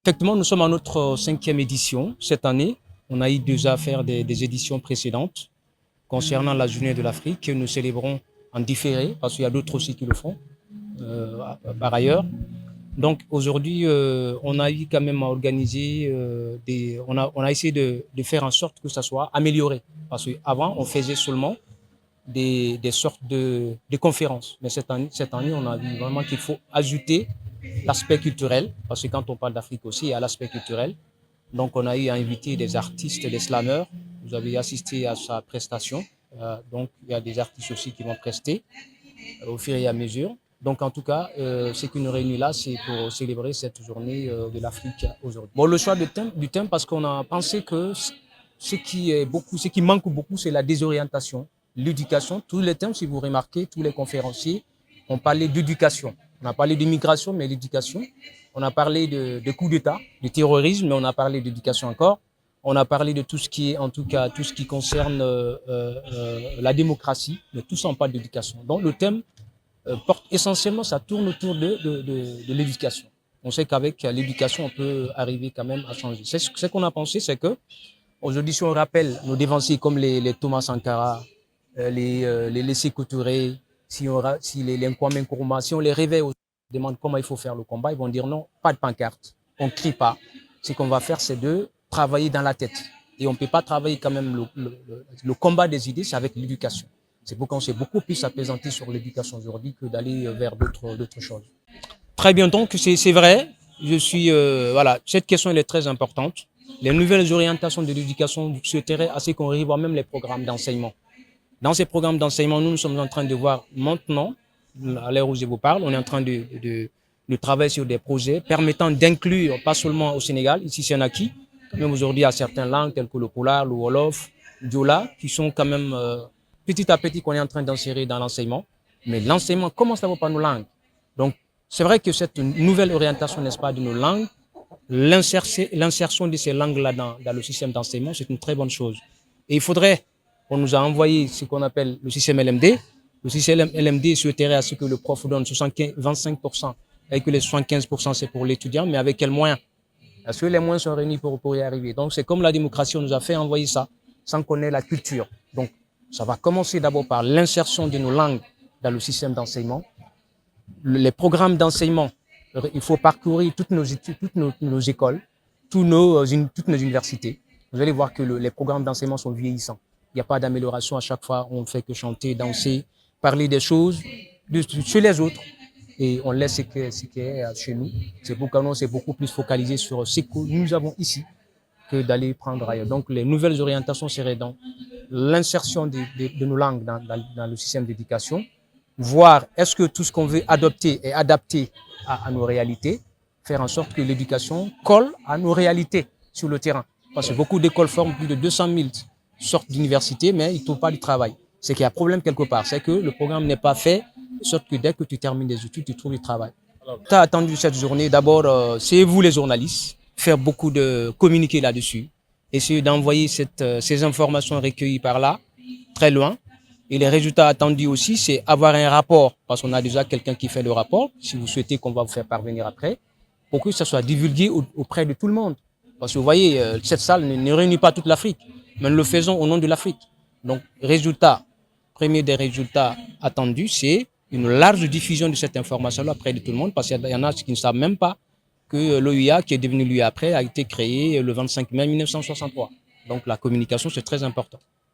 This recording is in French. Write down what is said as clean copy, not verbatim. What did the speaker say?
Effectivement, nous sommes à notre cinquième édition cette année. On a eu déjà à faire des éditions précédentes concernant la Journée de l'Afrique que nous célébrons en différé parce qu'il y a d'autres aussi qui le font par ailleurs. Donc aujourd'hui, on a eu quand même à organiser on a essayé de faire en sorte que ça soit amélioré parce qu'avant on faisait seulement des sortes de conférences. Mais cette année, on a vu vraiment qu'il faut ajouter l'aspect culturel, parce que quand on parle d'Afrique aussi, il y a l'aspect culturel. Donc, on a eu à inviter des artistes, des slameurs. Vous avez assisté à sa prestation. Donc, il y a des artistes aussi qui vont prester au fur et à mesure. Donc, en tout cas, ce qui nous réunit là, c'est pour célébrer cette journée de l'Afrique aujourd'hui. Bon, le choix du thème, parce qu'on a pensé que ce qui manque beaucoup, c'est la désorientation, l'éducation. Tous les thèmes, si vous remarquez, tous les conférenciers ont parlé d'éducation. On a parlé d'immigration, mais l'éducation. On a parlé de coup d'État, de terrorisme, mais on a parlé d'éducation encore. On a parlé de tout ce qui est, en tout cas, tout ce qui concerne la démocratie, mais tout ça, on parle d'éducation. Donc, le thème porte essentiellement, ça tourne autour de l'éducation. On sait qu'avec l'éducation, on peut arriver quand même à changer. Ce qu'on a pensé, c'est que aujourd'hui, si on rappelle nos dévanciers comme les Thomas Sankara, les Sékou Touré, si les Nkwame Nkrumah, si on les réveille, on demande comment il faut faire le combat, ils vont dire non, pas de pancarte, on ne crie pas. Ce qu'on va faire, c'est de travailler dans la tête. Et on ne peut pas travailler quand même le combat des idées, c'est avec l'éducation. C'est pourquoi on s'est beaucoup plus apaisanté sur l'éducation aujourd'hui que d'aller vers d'autres choses. Très bien, donc c'est vrai. Voilà, cette question elle est très importante. Les nouvelles orientations de l'éducation souhaiteraient à ce qu'on revoie même les programmes d'enseignement. Dans ces programmes d'enseignement, nous sommes en train de voir maintenant, à l'heure où je vous parle, on est en train de travailler sur des projets permettant d'inclure, pas seulement au Sénégal, ici c'est un acquis, même aujourd'hui il y a certaines langues telles que le Polar, le Wolof, le Diola, qui sont quand même petit à petit qu'on est en train d'insérer dans l'enseignement. Mais l'enseignement commence d'abord par nos langues. Donc, c'est vrai que cette nouvelle orientation, n'est-ce pas, de nos langues, l'insertion de ces langues-là dans le système d'enseignement, c'est une très bonne chose. Et il faudrait, on nous a envoyé ce qu'on appelle le système LMD. Le système LMD souhaiterait à ce que le prof donne 25% et que les 75% c'est pour l'étudiant, mais avec quels moyens? Est-ce que les moyens sont réunis pour y arriver? Donc, c'est comme la démocratie, on nous a fait envoyer ça sans connaître la culture. Donc, ça va commencer d'abord par l'insertion de nos langues dans le système d'enseignement. Les programmes d'enseignement, il faut parcourir toutes nos études, nos écoles, toutes nos universités. Vous allez voir que les programmes d'enseignement sont vieillissants. Il n'y a pas d'amélioration à chaque fois. On ne fait que chanter, danser, parler des choses chez les autres. Et on laisse ce qui est chez nous. C'est pourquoi on s'est beaucoup plus focalisé sur ce que nous avons ici que d'aller prendre ailleurs. Donc, les nouvelles orientations seraient dans l'insertion de nos langues dans le système d'éducation, voir est-ce que tout ce qu'on veut adopter est adapté à nos réalités, faire en sorte que l'éducation colle à nos réalités sur le terrain. Parce que beaucoup d'écoles forment plus de 200 000 sortes d'universités, mais ils ne trouvent pas du travail. C'est qu'il y a un problème quelque part. C'est que le programme n'est pas fait, de sorte que dès que tu termines les études, tu trouves du travail. Tu as attendu cette journée. D'abord, c'est vous les journalistes, faire beaucoup de communiquer là-dessus, essayer d'envoyer ces informations recueillies par là, très loin. Et les résultats attendus aussi, c'est avoir un rapport, parce qu'on a déjà quelqu'un qui fait le rapport, si vous souhaitez qu'on va vous faire parvenir après, pour que ça soit divulgué auprès de tout le monde. Parce que vous voyez, cette salle ne réunit pas toute l'Afrique, mais nous le faisons au nom de l'Afrique. Donc, résultat, premier des résultats attendus, c'est une large diffusion de cette information-là auprès de tout le monde, parce qu'il y en a qui ne savent même pas que l'OUA, qui est devenu l'UA après, a été créé le 25 mai 1963. Donc, la communication, c'est très important.